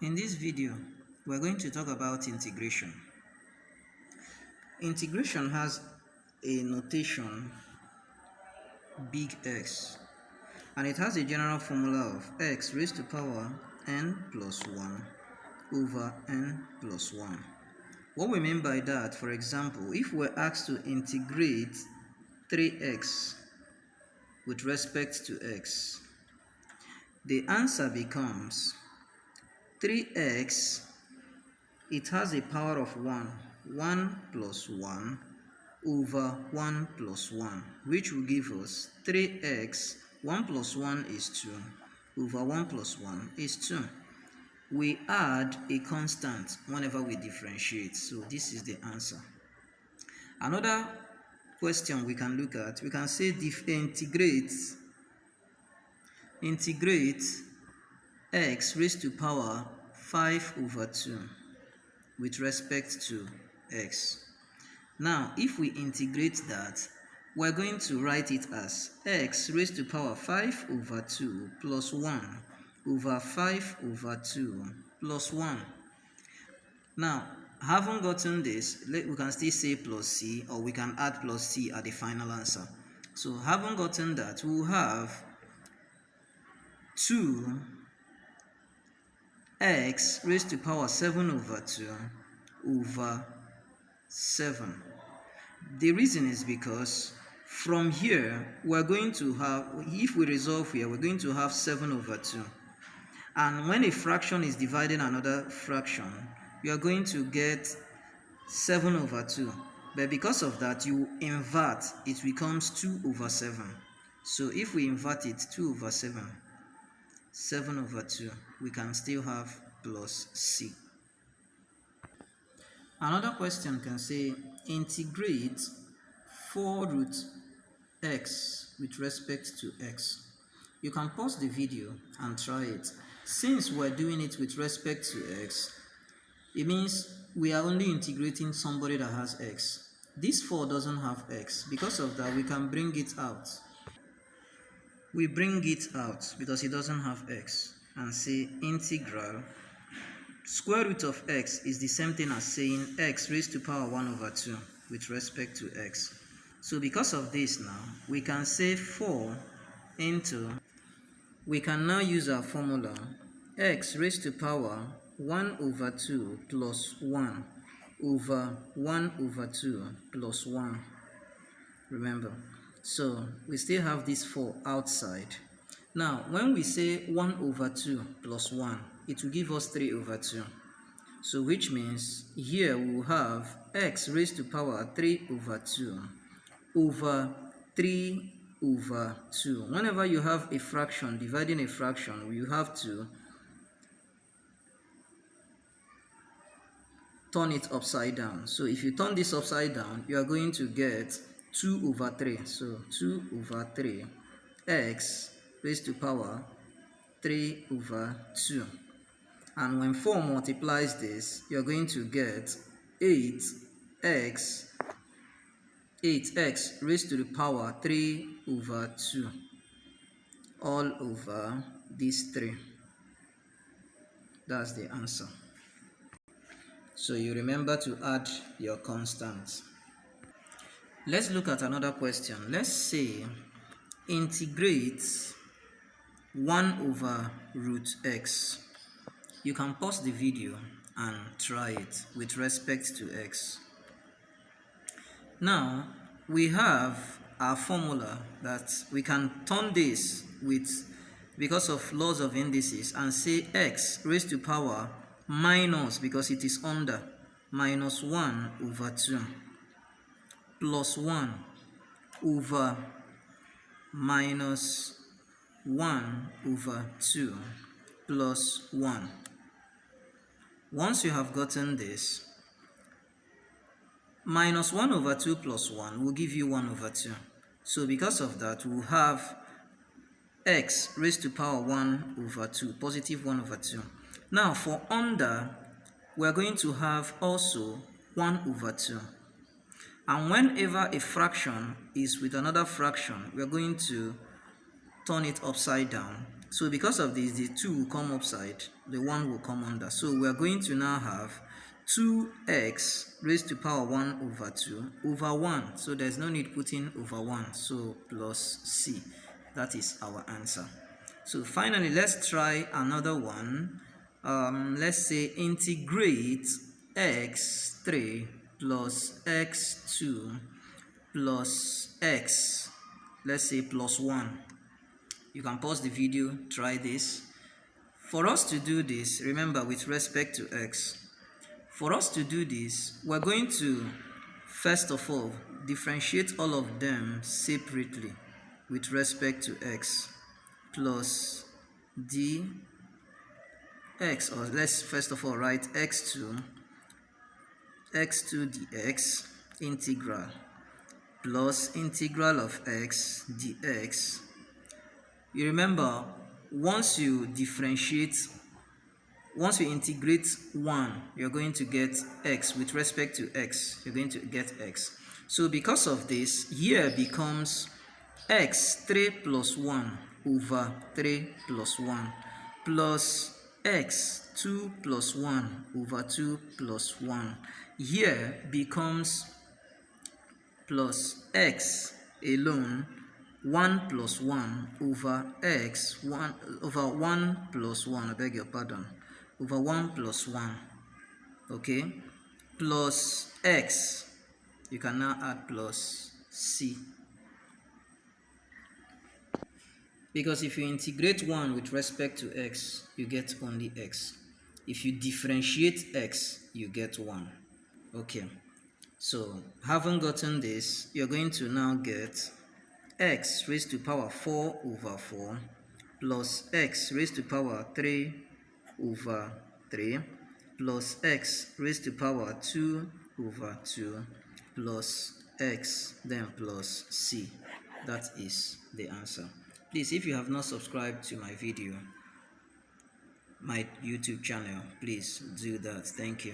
In this video, we're going to talk about integration. Integration has a notation big X, and it has a general formula of x raised to power n plus 1 over n plus 1. What we mean by that, for example, if we're asked to integrate 3x with respect to x, the answer becomes 3x, it has a power of 1 plus 1 over 1 plus 1, which will give us 3x, 1 plus 1 is 2, over 1 plus 1 is 2. We add a constant whenever we differentiate, so this is the answer. Another question we can look at, we can say integrate x raised to power 5 over 2 with respect to x. Now, if we integrate that, we're going to write it as x raised to power 5 over 2 plus 1 over 5 over 2 plus 1. Now, having gotten this, we can still say plus c, or we can add plus c at the final answer. So, having gotten that, we'll have 2x raised to power 7 over 2 over 7. The reason is because from here, we're going to have, if we resolve here, we're going to have 7 over 2. And when a fraction is dividing another fraction, you are going to get 7 over 2. But because of that, you invert, it becomes 2 over 7. So if we invert it, 2 over 7, 7 over 2, we can still have plus c. Another question can say, integrate 4 root x with respect to x. You can pause the video and try it. Since we're doing it with respect to x, it means we are only integrating somebody that has x. This 4 doesn't have x. Because of that, we can bring it out. We bring it out because it doesn't have x and say integral square root of x is the same thing as saying x raised to power 1 over 2 with respect to x. So because of this now, we can say 4 into, we can now use our formula, x raised to power 1 over 2 plus 1 over 1 over 2 plus 1. Remember, so we still have this 4 outside. Now, when we say 1 over 2 plus 1, it will give us 3 over 2. So which means here we will have x raised to power 3 over 2 over 3 over 2. Whenever you have a fraction dividing a fraction, you have to turn it upside down. So if you turn this upside down, you are going to get 2 over 3. So 2 over 3 x raised to power 3 over 2. And when 4 multiplies this, you're going to get 8x raised to the power 3 over 2 all over this 3. That's the answer. So you remember to add your constants. Let's look at another question. Let's say integrate 1 over root x. You can pause the video and try it with respect to x. Now, we have our formula that we can turn this with, because of laws of indices, and say x raised to power minus, because it is under, minus 1 over 2 plus 1 over minus 1 over 2 plus 1. Once you have gotten this, minus 1 over 2 plus 1 will give you 1 over 2. So because of that, we'll have x raised to power 1 over 2, positive 1 over 2. Now for under, we're going to have also 1 over 2. And whenever a fraction is with another fraction, we're going to turn it upside down So because of this, the 2 will come upside, the 1 will come under. So we are going to now have 2x raised to power 1 over 2 over 1. So there's no need putting over 1. So plus c. That is our answer. So finally, let's try another one. Let's say integrate x3 plus x2 plus x, let's say plus 1. You can pause the video, try this. For us to do this, remember with respect to x, for us to do this, we're going to first of all differentiate all of them separately with respect to x plus dx, or let's first of all write x2 dx integral plus integral of x dx. You remember, once you integrate 1, you're going to get x. With respect to x, you're going to get x. So because of this, here becomes x 3 plus 1 over 3 plus 1 plus x 2 plus 1 over 2 plus 1. Here becomes plus x alone 1 plus 1 over x 1 over 1 plus 1, I beg your pardon, over 1 plus 1, okay, plus x. You can now add plus c, because if you integrate 1 with respect to x, you get only x. If you differentiate x, you get 1. Okay, so having gotten this, you're going to now get x raised to power 4 over 4 plus x raised to power 3 over 3 plus x raised to power 2 over 2 plus x, then plus c. That is the answer. Please, if you have not subscribed to my YouTube channel, please do that. Thank you.